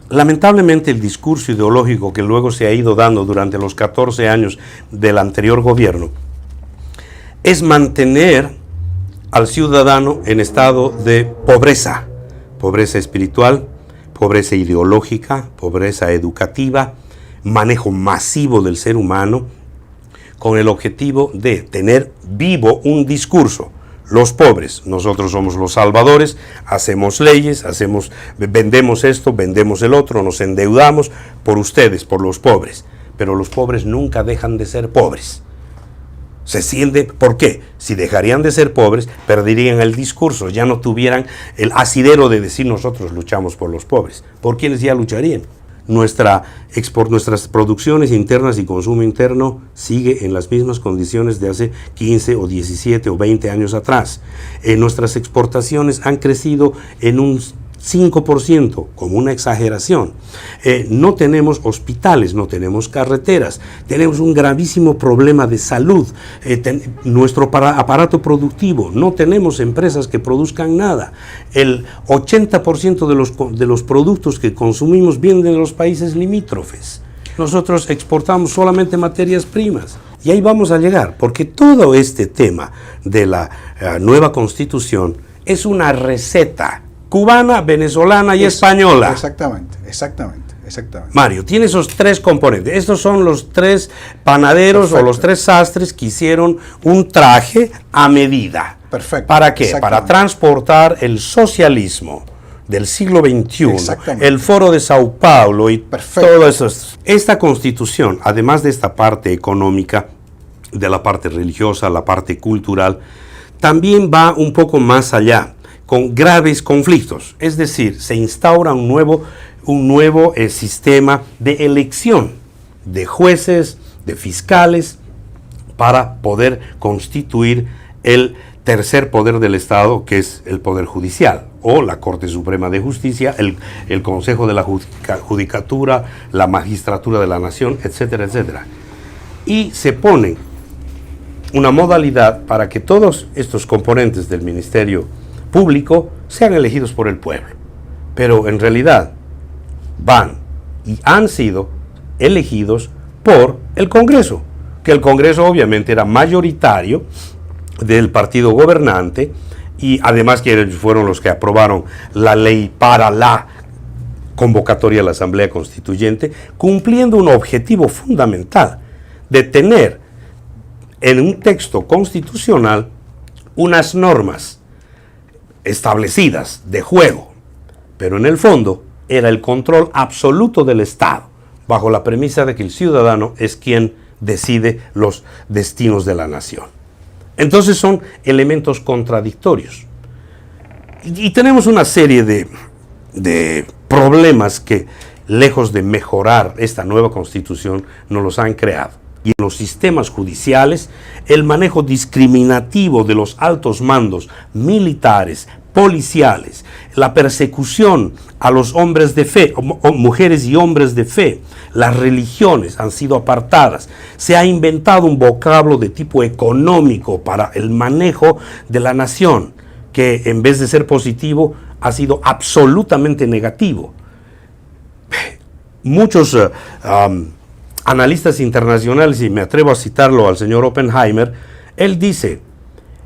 Lamentablemente el discurso ideológico que luego se ha ido dando durante los 14 años del anterior gobierno es mantener al ciudadano en estado de pobreza, pobreza espiritual, pobreza ideológica, pobreza educativa, manejo masivo del ser humano, con el objetivo de tener vivo un discurso. Los pobres, nosotros somos los salvadores, hacemos leyes, vendemos esto, vendemos el otro, nos endeudamos por ustedes, por los pobres. Pero los pobres nunca dejan de ser pobres. Se siente, ¿por qué? Si dejarían de ser pobres, perderían el discurso, ya no tuvieran el asidero de decir nosotros luchamos por los pobres. ¿Por quiénes ya lucharían? Nuestras producciones internas y consumo interno sigue en las mismas condiciones de hace 15 o 17 o 20 años atrás. Nuestras exportaciones han crecido en un 5%, como una exageración. No tenemos hospitales, no tenemos carreteras, tenemos un gravísimo problema de salud. Nuestro aparato productivo, no tenemos empresas que produzcan nada. El 80% de los productos que consumimos vienen de los países limítrofes. Nosotros exportamos solamente materias primas. Y ahí vamos a llegar, porque todo este tema de la nueva Constitución es una receta cubana, venezolana y española. Exactamente. Mario, tiene esos tres componentes. Estos son los tres panaderos o los tres sastres que hicieron un traje a medida. Perfecto. ¿Para qué? Para transportar el socialismo del siglo XXI, el Foro de Sao Paulo y todo eso. Esta Constitución, además de esta parte económica, de la parte religiosa, la parte cultural, también va un poco más allá, con graves conflictos. Es decir, se instaura un nuevo sistema de elección de jueces, de fiscales, para poder constituir el tercer poder del Estado, que es el Poder Judicial, o la Corte Suprema de Justicia, el Consejo de la Judicatura, la Magistratura de la Nación, etcétera, etcétera. Y se pone una modalidad para que todos estos componentes del Ministerio Público sean elegidos por el pueblo. Pero en realidad van y han sido elegidos por el Congreso, que el Congreso obviamente era mayoritario del partido gobernante, y además que fueron los que aprobaron la ley para la convocatoria a la Asamblea Constituyente, cumpliendo un objetivo fundamental de tener en un texto constitucional unas normas establecidas de juego, pero en el fondo era el control absoluto del Estado, bajo la premisa de que el ciudadano es quien decide los destinos de la nación. Entonces son elementos contradictorios. Y tenemos una serie de problemas que, lejos de mejorar esta nueva Constitución, nos los han creado. Y en los sistemas judiciales, el manejo discriminativo de los altos mandos militares, policiales, la persecución a los hombres de fe, mujeres y hombres de fe, las religiones han sido apartadas. Se ha inventado un vocablo de tipo económico para el manejo de la nación, que en vez de ser positivo, ha sido absolutamente negativo. Muchos analistas internacionales, y me atrevo a citarlo al señor Oppenheimer, él dice: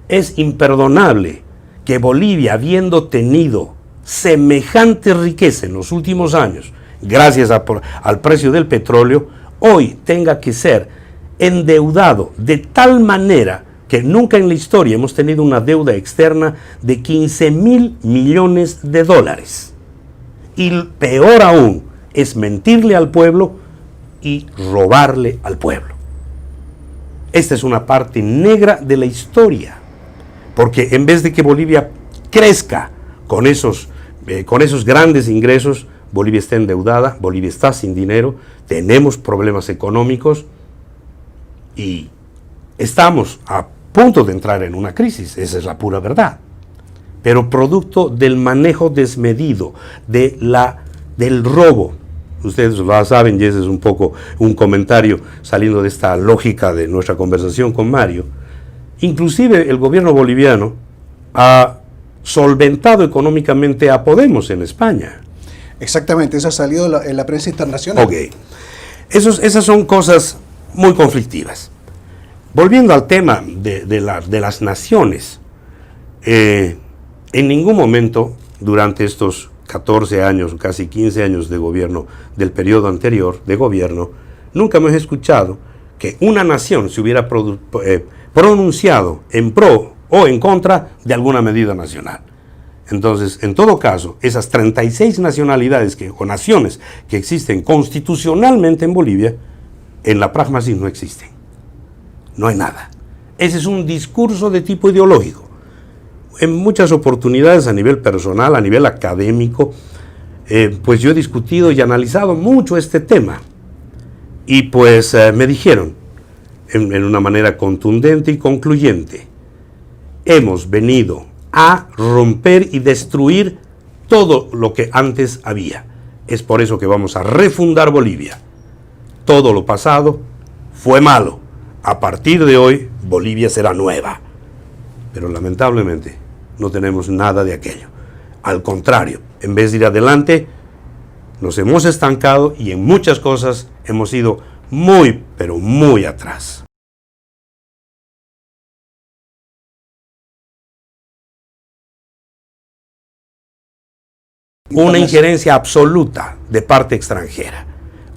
es imperdonable que Bolivia, habiendo tenido semejante riqueza en los últimos años, gracias al precio del petróleo, hoy tenga que ser endeudado de tal manera que nunca en la historia hemos tenido una deuda externa de 15.000 millones de dólares. Y peor aún, es mentirle al pueblo y robarle al pueblo. Esta es una parte negra de la historia, porque en vez de que Bolivia crezca con esos grandes ingresos, Bolivia está endeudada, Bolivia está sin dinero, tenemos problemas económicos y estamos a punto de entrar en una crisis, esa es la pura verdad. Pero producto del manejo desmedido, del robo. Ustedes lo saben, y ese es un poco un comentario saliendo de esta lógica de nuestra conversación con Mario. Inclusive el gobierno boliviano ha solventado económicamente a Podemos en España. Exactamente, eso ha salido en la prensa internacional. Ok. Esas son cosas muy conflictivas. Volviendo al tema de las naciones, en ningún momento durante estos 14 años, casi 15 años de gobierno, del periodo anterior de gobierno, nunca hemos escuchado que una nación se hubiera pronunciado en pro o en contra de alguna medida nacional. Entonces, en todo caso, esas 36 nacionalidades o naciones que existen constitucionalmente en Bolivia, en la pragmasis no existen. No hay nada. Ese es un discurso de tipo ideológico. En muchas oportunidades a nivel personal, a nivel académico, pues yo he discutido y analizado mucho este tema. Y pues me dijeron, en una manera contundente y concluyente, hemos venido a romper y destruir todo lo que antes había. Es por eso que vamos a refundar Bolivia. Todo lo pasado fue malo. A partir de hoy, Bolivia será nueva. Pero lamentablemente no tenemos nada de aquello. Al contrario, en vez de ir adelante, nos hemos estancado y en muchas cosas hemos ido muy, pero muy atrás. Una injerencia absoluta de parte extranjera.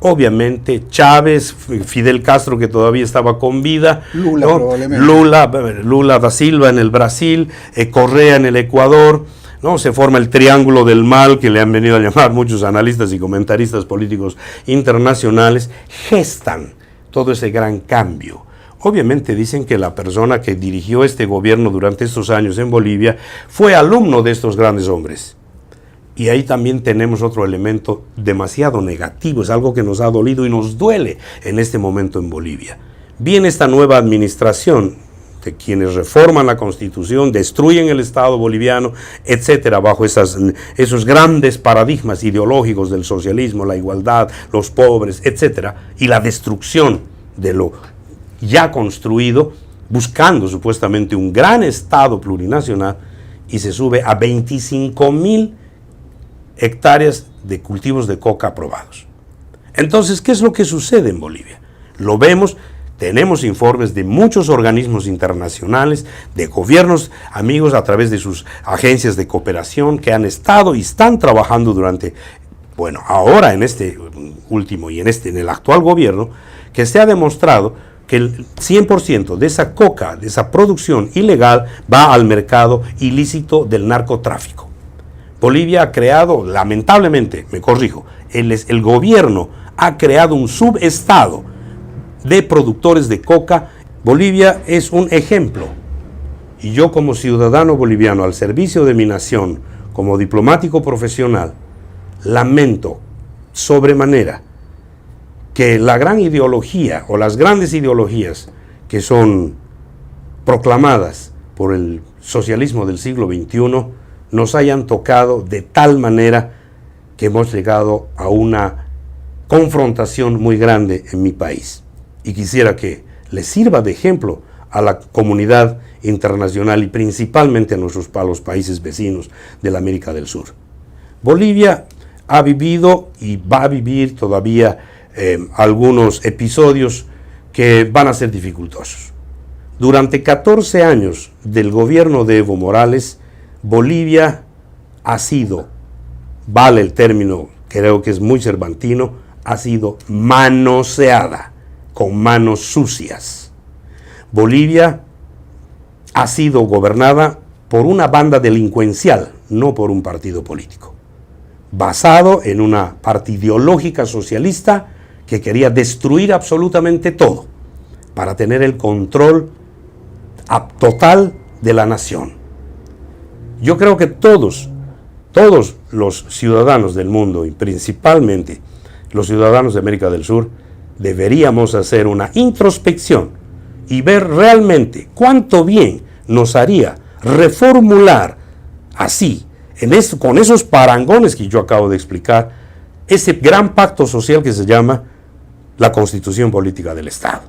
Obviamente Chávez, Fidel Castro, que todavía estaba con vida, Lula, ¿no? probablemente. Lula da Silva en el Brasil, Correa en el Ecuador, ¿no? Se forma el triángulo del mal, que le han venido a llamar muchos analistas y comentaristas políticos internacionales, gestan todo ese gran cambio. Obviamente dicen que la persona que dirigió este gobierno durante estos años en Bolivia fue alumno de estos grandes hombres. Y ahí también tenemos otro elemento demasiado negativo, es algo que nos ha dolido y nos duele en este momento en Bolivia. Viene esta nueva administración de quienes reforman la Constitución, destruyen el Estado boliviano, etcétera, bajo esos grandes paradigmas ideológicos del socialismo, la igualdad, los pobres, etcétera, y la destrucción de lo ya construido, buscando supuestamente un gran Estado plurinacional, y se sube a 25,000 hectáreas de cultivos de coca aprobados. Entonces, ¿qué es lo que sucede en Bolivia? Lo vemos, tenemos informes de muchos organismos internacionales, de gobiernos amigos a través de sus agencias de cooperación que han estado y están trabajando durante, bueno, ahora en este último y en el actual gobierno, que se ha demostrado que el 100% de esa coca, de esa producción ilegal, va al mercado ilícito del narcotráfico. Bolivia ha creado, lamentablemente, me corrijo, el gobierno ha creado un subestado de productores de coca. Bolivia es un ejemplo. Y yo como ciudadano boliviano al servicio de mi nación, como diplomático profesional, lamento sobremanera que la gran ideología o las grandes ideologías que son proclamadas por el socialismo del siglo XXI nos hayan tocado de tal manera que hemos llegado a una confrontación muy grande en mi país. Y quisiera que le sirva de ejemplo a la comunidad internacional y principalmente a los países vecinos de la América del Sur. Bolivia ha vivido y va a vivir todavía algunos episodios que van a ser dificultosos. Durante 14 años del gobierno de Evo Morales, Bolivia ha sido, vale el término, creo que es muy cervantino, ha sido manoseada con manos sucias. Bolivia ha sido gobernada por una banda delincuencial, no por un partido político, basado en una parte ideológica socialista que quería destruir absolutamente todo para tener el control total de la nación. Yo creo que todos los ciudadanos del mundo, y principalmente los ciudadanos de América del Sur, deberíamos hacer una introspección y ver realmente cuánto bien nos haría reformular así, con esos parangones que yo acabo de explicar, ese gran pacto social que se llama la Constitución Política del Estado.